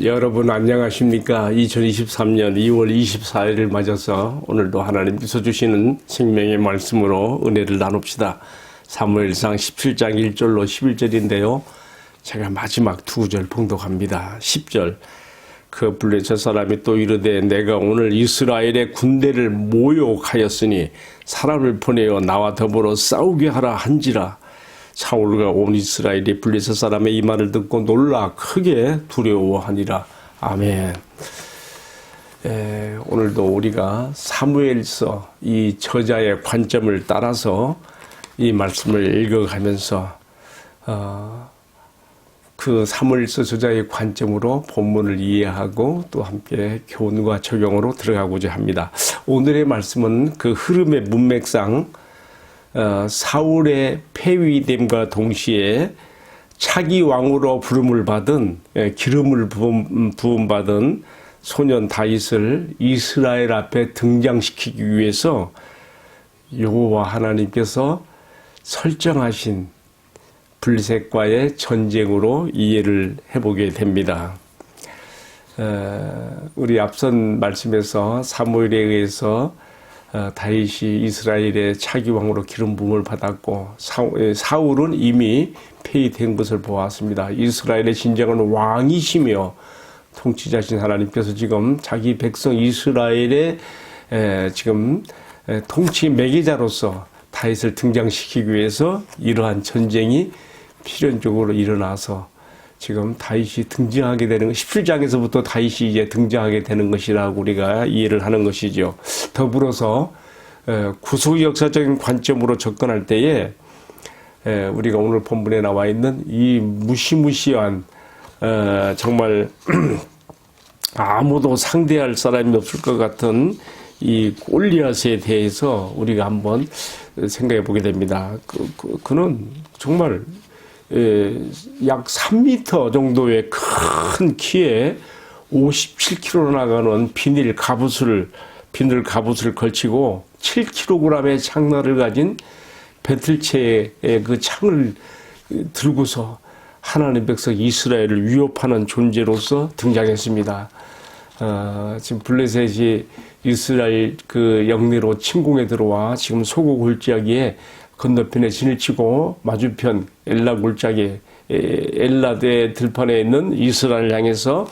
여러분 안녕하십니까? 2023년 2월 24일을 맞아서 오늘도 하나님께서 주시는 생명의 말씀으로 은혜를 나눕시다. 사무엘상 17장 1절로 11절인데요. 제가 마지막 두 구절 봉독합니다. 10절. 그 블레셋 사람이 또 이르되 내가 오늘 이스라엘의 군대를 모욕하였으니 사람을 보내어 나와 더불어 싸우게 하라 한지라. 사울과 온 이스라엘이 블레셋 사람의 이 말을 듣고 놀라 크게 두려워하니라. 아멘. 오늘도 우리가 사무엘서 이 저자의 관점을 따라서 이 말씀을 읽어가면서 그 사무엘서 저자의 관점으로 본문을 이해하고 또 함께 교훈과 적용으로 들어가고자 합니다. 오늘의 말씀은 그 흐름의 문맥상 사울의 폐위됨과 동시에 차기 왕으로 부름을 받은 기름을 부음받은 소년 다윗을 이스라엘 앞에 등장시키기 위해서 여호와 하나님께서 설정하신 블레셋과의 전쟁으로 이해를 해보게 됩니다. 우리 앞선 말씀에서 사무엘에 의해서 다윗이 이스라엘의 차기 왕으로 기름 부음을 받았고 사울은 이미 폐위된 것을 보았습니다. 이스라엘의 진정한 왕이시며 통치자신 하나님께서 지금 자기 백성 이스라엘의 지금 통치 매개자로서 다윗을 등장시키기 위해서 이러한 전쟁이 필연적으로 일어나서 지금 다윗이 등장하게 되는 17장에서부터 다윗이 이제 등장하게 되는 것이라고 우리가 이해를 하는 것이죠. 더불어서 구속 역사적인 관점으로 접근할 때에 우리가 오늘 본문에 나와 있는 이 무시무시한 정말 아무도 상대할 사람이 없을 것 같은 이 골리앗에 대해서 우리가 한번 생각해 보게 됩니다. 그는 정말 약 3m 정도의 큰 키에 57kg 나가는 비늘 갑옷을 걸치고 7kg의 창날을 가진 배틀체의 그 창을 들고서 하나님 백성 이스라엘을 위협하는 존재로서 등장했습니다. 지금 블레셋이 이스라엘 그 영내로 침공에 들어와 지금 소고 골짜기에 건너편에 진을 치고 맞은편 엘라 골짜기 엘라대 들판에 있는 이스라엘을 향해서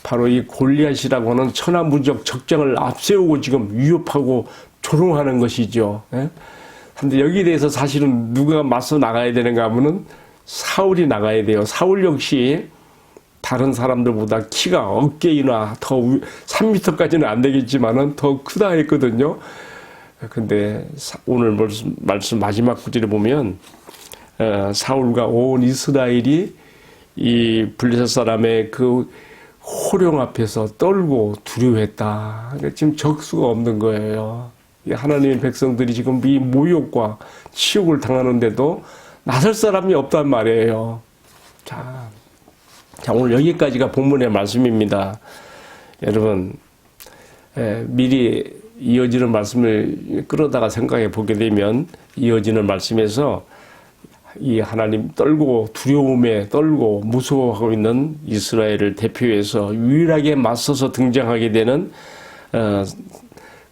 바로 이 골리앗이라고 하는 천하무적 적장을 앞세우고 지금 위협하고 조롱하는 것이죠. 그런데 여기에 대해서 사실은 누가 맞서 나가야 되는가 하면은 사울이 나가야 돼요. 사울 역시 다른 사람들보다 키가 어깨이나 더 3m까지는 안 되겠지만은 더 크다 했거든요. 근데 오늘 말씀 마지막 구절에 보면 사울과 온 이스라엘이 이 블레셋 사람의 그 호령 앞에서 떨고 두려워했다. 그러니까 지금 적수가 없는 거예요. 하나님의 백성들이 지금 이 모욕과 치욕을 당하는데도 나설 사람이 없단 말이에요. 자, 오늘 여기까지가 본문의 말씀입니다. 여러분, 미리 이어지는 말씀을 끌어다가 생각해 보게 되면 이어지는 말씀에서 이 하나님 떨고 두려움에 떨고 무서워하고 있는 이스라엘을 대표해서 유일하게 맞서서 등장하게 되는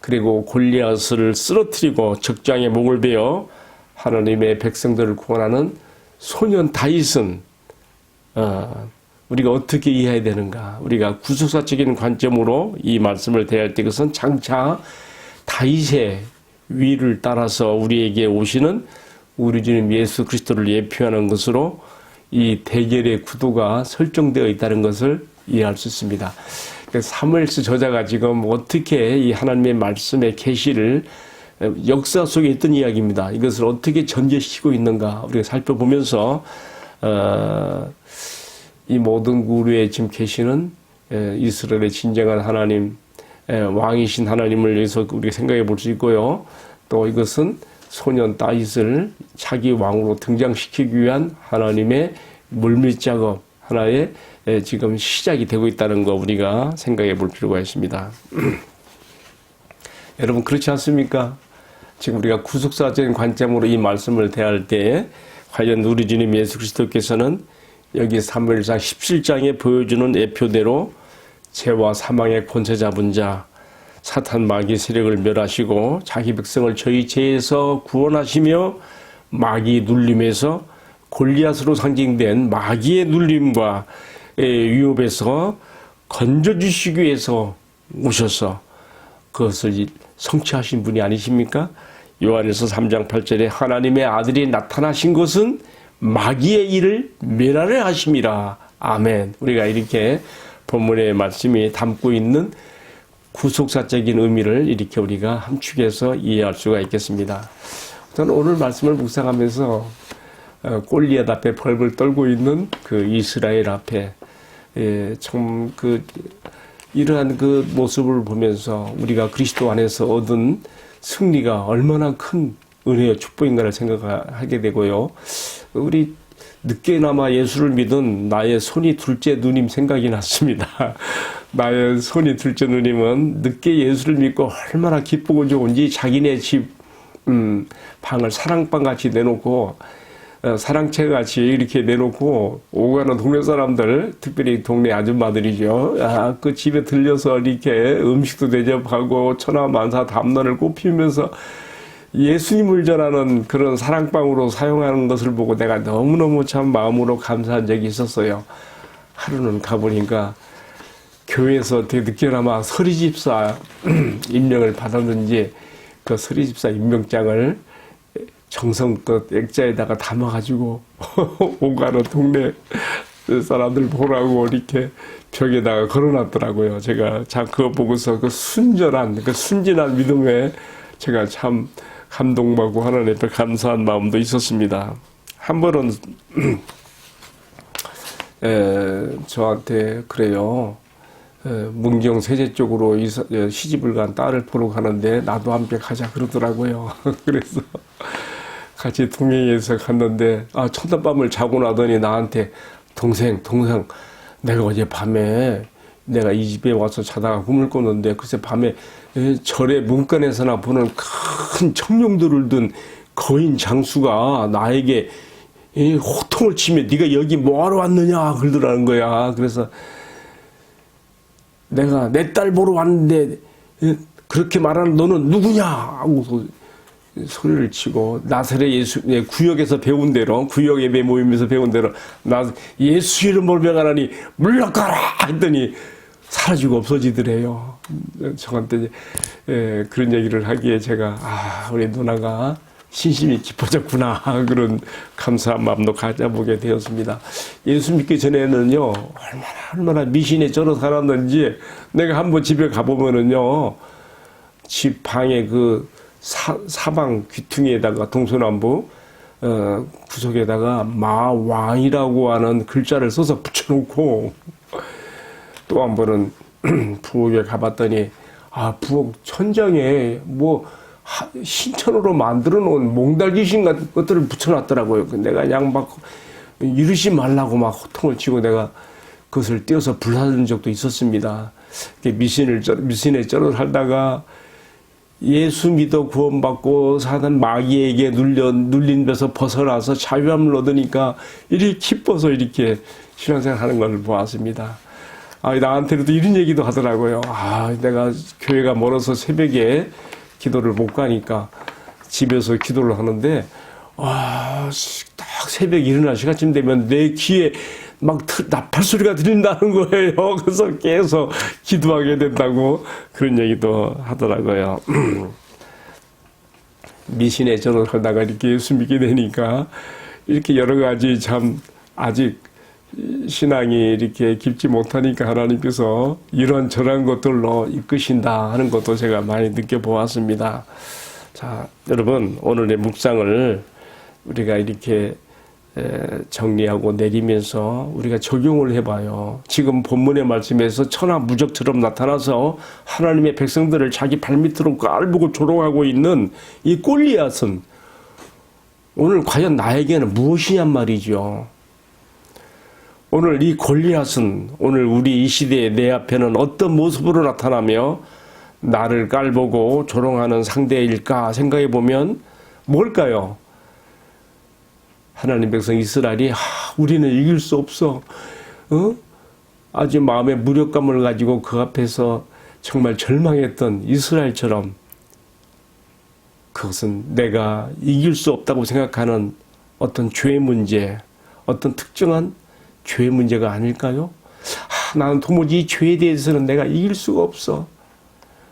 그리고 골리앗을 쓰러뜨리고 적장에 목을 베어 하나님의 백성들을 구원하는 소년 다윗은 우리가 어떻게 이해해야 되는가? 우리가 구속사적인 관점으로 이 말씀을 대할 때 그것은 장차 다윗의 위를 따라서 우리에게 오시는 우리 주님 예수 그리스도를 예표하는 것으로 이 대결의 구도가 설정되어 있다는 것을 이해할 수 있습니다. 사무엘서 저자가 지금 어떻게 이 하나님의 말씀의 계시를 역사 속에 있던 이야기입니다. 이것을 어떻게 전개시키고 있는가 우리가 살펴보면서 이 모든 구류에 지금 계시는 이스라엘의 진정한 하나님, 왕이신 하나님을 위해서 우리가 생각해 볼 수 있고요. 또 이것은 소년 다윗을 차기 왕으로 등장시키기 위한 하나님의 물밑 작업 하나의 지금 시작이 되고 있다는 거 우리가 생각해 볼 필요가 있습니다. 여러분 그렇지 않습니까? 지금 우리가 구속사적인 관점으로 이 말씀을 대할 때 과연 우리 주님 예수 그리스도께서는 여기 사무엘상 17장에 보여주는 예표대로 죄와 사망의 권세 잡은 자, 사탄 마귀 세력을 멸하시고 자기 백성을 저희 죄에서 구원하시며 마귀 눌림에서 골리앗으로 상징된 마귀의 눌림과 위협에서 건져주시기 위해서 오셔서 그것을 성취하신 분이 아니십니까? 요한일서 3장 8절에 하나님의 아들이 나타나신 것은 마귀의 일을 멸하려 하심이라. 아멘. 우리가 이렇게 본문의 말씀이 담고 있는 구속사적인 의미를 이렇게 우리가 함축해서 이해할 수가 있겠습니다. 저는 오늘 말씀을 묵상하면서 골리앗 앞에 벌벌 떨고 있는 그 이스라엘 앞에 참 이러한 그 모습을 보면서 우리가 그리스도 안에서 얻은 승리가 얼마나 큰 은혜와 축복인가를 생각하게 되고요. 우리 늦게나마 예수를 믿은 나의 손이 둘째 누님 생각이 났습니다. 나의 손이 둘째 누님은 늦게 예수를 믿고 얼마나 기쁘고 좋은지 자기네 집 방을 사랑방같이 내놓고 사랑채같이 이렇게 내놓고 오가는 동네 사람들, 특별히 동네 아줌마들이죠. 그 집에 들려서 이렇게 음식도 대접하고 천하만사 담론을 꼽히면서 예수님을 전하는 그런 사랑방으로 사용하는 것을 보고 내가 너무너무 참 마음으로 감사한 적이 있었어요. 하루는 가보니까 교회에서 되게 늦게나마 서리집사 임명을 받았는지 그 서리집사 임명장을 정성껏 액자에다가 담아가지고 오가는 동네 사람들 보라고 이렇게 벽에다가 걸어놨더라고요. 제가 참 그거 보고서 그 순전한, 그 순진한 믿음에 제가 참 감동받고 하나님 앞에 감사한 마음도 있었습니다. 한 번은 저한테 그래요. 문경 세제 쪽으로 시집을 간 딸을 보러 가는데 나도 함께 가자 그러더라고요. 그래서 같이 동행해서 갔는데 첫날밤을 자고 나더니 나한테 동생 내가 어제 밤에 내가 이 집에 와서 자다가 꿈을 꿨는데 글쎄 밤에 절의 문간에서나 보는 큰 청룡들을 든 거인 장수가 나에게 호통을 치며 네가 여기 뭐하러 왔느냐 그러더라는 거야. 그래서 내가 내 딸 보러 왔는데 그렇게 말하는 너는 누구냐 하고 소리를 치고 나사렛 예수 구역에서 배운 대로 구역 예배 모임에서 배운 대로 나 예수 이름으로 명하나니 물러가라 했더니 사라지고 없어지더래요. 저한테 그런 얘기를 하기에 제가 우리 누나가 신심이 깊어졌구나 그런 감사한 마음도 가져보게 되었습니다. 예수 믿기 전에는요 얼마나 미신에 쩔어 살았는지 내가 한번 집에 가보면은요 집 방에 그 사방 귀퉁이에다가 동서남북 구석에다가 마왕이라고 하는 글자를 써서 붙여놓고 또 한 번은 부엌에 가봤더니 부엌 천장에 뭐 신천으로 만들어 놓은 몽달귀신 같은 것들을 붙여놨더라고요. 내가 그냥 막 이러지 말라고 막 호통을 치고 내가 그것을 떼어서 불사른 적도 있었습니다. 미신에 쩔어 살다가 예수 믿어 구원받고 사단 마귀에게 눌린 데서 벗어나서 자유함을 얻으니까 이렇게 기뻐서 이렇게 신앙생활 하는 것을 보았습니다. 나한테도 이런 얘기도 하더라고요. 내가 교회가 멀어서 새벽에 기도를 못 가니까 집에서 기도를 하는데 딱 새벽 일어날 시간쯤 되면 내 귀에 막 나팔 소리가 들린다는 거예요. 그래서 깨서 기도하게 된다고 그런 얘기도 하더라고요. 미신에 저러 살다가 이렇게 예수 믿게 되니까 이렇게 여러 가지 참 아직 신앙이 이렇게 깊지 못하니까 하나님께서 이런저런 것들로 이끄신다 하는 것도 제가 많이 느껴보았습니다. 자, 여러분 오늘의 묵상을 우리가 이렇게 정리하고 내리면서 우리가 적용을 해봐요. 지금 본문의 말씀에서 천하무적처럼 나타나서 하나님의 백성들을 자기 발밑으로 깔보고 조롱하고 있는 이 골리앗은 오늘 과연 나에게는 무엇이냔 말이죠. 오늘 이 골리앗은 오늘 우리 이 시대에 내 앞에는 어떤 모습으로 나타나며 나를 깔보고 조롱하는 상대일까 생각해 보면 뭘까요? 하나님 백성 이스라엘이 우리는 이길 수 없어. 아주 마음의 무력감을 가지고 그 앞에서 정말 절망했던 이스라엘처럼 그것은 내가 이길 수 없다고 생각하는 어떤 죄의 문제, 어떤 특정한 죄의 문제가 아닐까요? 나는 도무지 이 죄에 대해서는 내가 이길 수가 없어.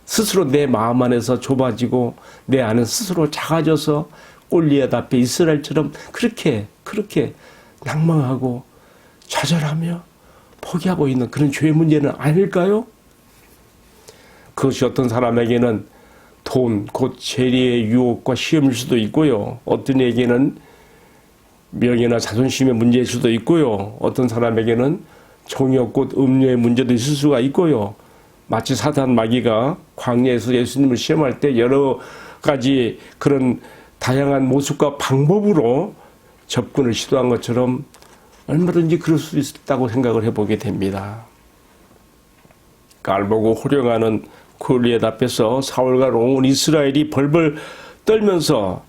스스로 내 마음 안에서 좁아지고 내 안은 스스로 작아져서 골리앗 앞에 이스라엘처럼 그렇게 낭망하고 좌절하며 포기하고 있는 그런 죄의 문제는 아닐까요? 그것이 어떤 사람에게는 돈, 곧 재리의 유혹과 시험일 수도 있고요. 어떤 이에게는 명예나 자존심의 문제일 수도 있고요. 어떤 사람에게는 정욕, 곧 음료의 문제도 있을 수가 있고요. 마치 사단 마귀가 광야에서 예수님을 시험할 때 여러 가지 그런 다양한 모습과 방법으로 접근을 시도한 것처럼 얼마든지 그럴 수 있다고 생각을 해보게 됩니다. 깔보고 호령하는 골리앗 앞에서 사울과 온 이스라엘이 벌벌 떨면서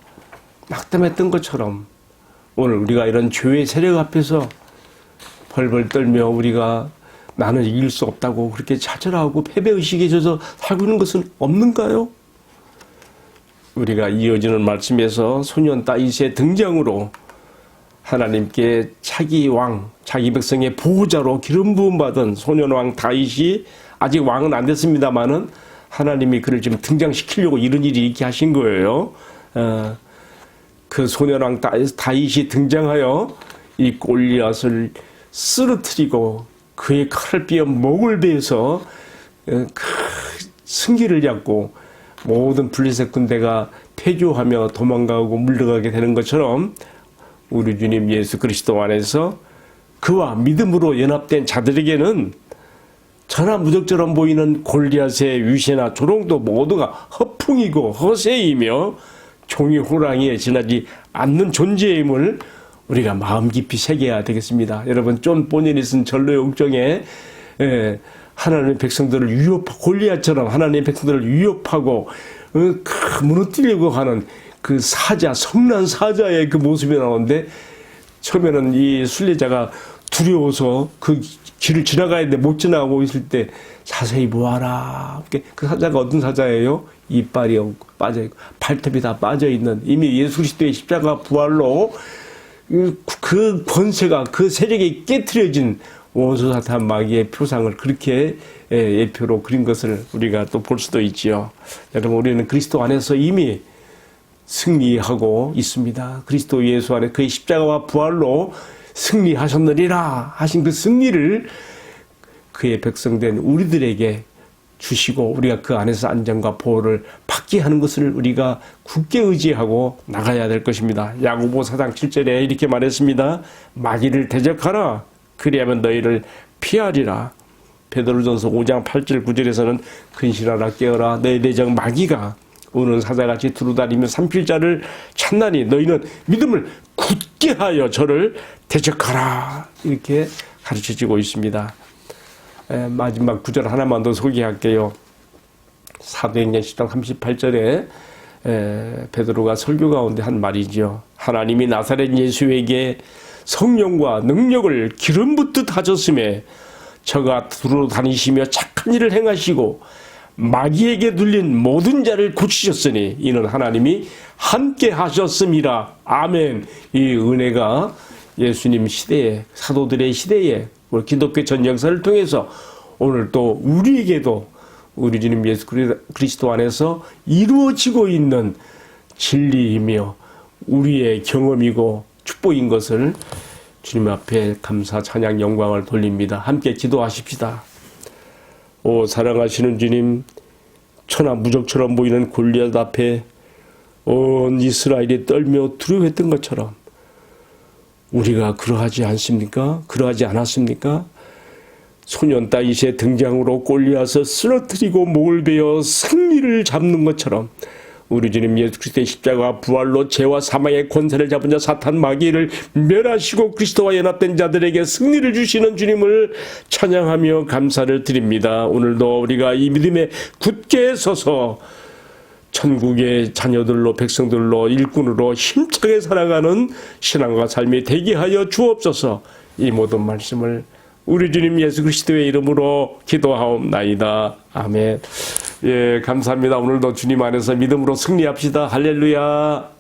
낙담했던 것처럼 오늘 우리가 이런 죄의 세력 앞에서 벌벌 떨며 우리가 나는 이길 수 없다고 그렇게 좌절하고 패배의식에 젖어 살고 있는 것은 없는가요? 우리가 이어지는 말씀에서 소년 다윗의 등장으로 하나님께 차기 왕, 자기 백성의 보호자로 기름 부음 받은 소년 왕 다윗이 아직 왕은 안 됐습니다만은 하나님이 그를 지금 등장시키려고 이런 일이 있게 하신 거예요. 그 소년 왕 다윗이 등장하여 이 골리앗을 쓰러뜨리고 그의 칼을 삐어 목을 베어서 승기를 잡고 모든 블레셋 군대가 패조하며 도망가고 물러가게 되는 것처럼 우리 주님 예수 그리스도 안에서 그와 믿음으로 연합된 자들에게는 천하무적처럼 보이는 골리앗의 위세나 조롱도 모두가 허풍이고 허세이며 종이 호랑이에 지나지 않는 존재임을 우리가 마음 깊이 새겨야 되겠습니다. 여러분 존 보니리 쓴 전로의 옥정에 하나님의 백성들을 골리앗처럼 하나님의 백성들을 위협하고 무너뜨리려고 하는 그 사자, 성난 사자의 그 모습이 나오는데 처음에는 이 순례자가 두려워서 그 길을 지나가야 되는데 못 지나가고 있을 때 자세히 보아라. 그 사자가 어떤 사자예요? 이빨이 빠져있고 발톱이 다 빠져있는 이미 예수 그리스도의 십자가 부활로 그 권세가 그 세력이 깨트려진 원수 사탄 마귀의 표상을 그렇게 예표로 그린 것을 우리가 또 볼 수도 있지요. 여러분 우리는 그리스도 안에서 이미 승리하고 있습니다. 그리스도 예수 안에 그의 십자가와 부활로 승리하셨느니라 하신 그 승리를 그의 백성된 우리들에게 주시고 우리가 그 안에서 안전과 보호를 받게 하는 것을 우리가 굳게 의지하고 나가야 될 것입니다. 야고보 4장 7절에 이렇게 말했습니다. 마귀를 대적하라. 그리하면 너희를 피하리라. 베드로전서 5장 8절 9절에서는 근신하라 깨어라 너희 대적 마귀가 우는 사자같이 두루다니며 산필자를 찾나니 너희는 믿음을 굳게 하여 저를 대적하라. 이렇게 가르쳐지고 있습니다. 마지막 구절 하나만 더 소개할게요. 사도행전 10장 38절에 베드로가 설교 가운데 한 말이죠. 하나님이 나사렛 예수에게 성령과 능력을 기름 붓듯 하셨음에 저가 두루 다니시며 착한 일을 행하시고 마귀에게 눌린 모든 자를 고치셨으니 이는 하나님이 함께 하셨음이라. 아멘. 이 은혜가 예수님 시대에 사도들의 시대에 우리 기독교 전 역사를 통해서 오늘 또 우리에게도 우리 주님 예수 그리스도 안에서 이루어지고 있는 진리이며 우리의 경험이고 축복인 것을 주님 앞에 감사 찬양 영광을 돌립니다. 함께 기도하십시다. 오 사랑하시는 주님, 천하무적처럼 보이는 골리앗 앞에 온 이스라엘이 떨며 두려워했던 것처럼 우리가 그러하지 않습니까? 그러하지 않았습니까? 소년 다윗의 등장으로 골리앗을 쓰러뜨리고 목을 베어 승리를 잡는 것처럼 우리 주님 예수 그리스도의 십자가와 부활로 죄와 사망의 권세를 잡은 자 사탄 마귀를 멸하시고 그리스도와 연합된 자들에게 승리를 주시는 주님을 찬양하며 감사를 드립니다. 오늘도 우리가 이 믿음에 굳게 서서 천국의 자녀들로 백성들로 일꾼으로 힘차게 살아가는 신앙과 삶이 되게 하여 주옵소서. 이 모든 말씀을 우리 주님 예수 그리스도의 이름으로 기도하옵나이다. 아멘. 예, 감사합니다. 오늘도 주님 안에서 믿음으로 승리합시다. 할렐루야.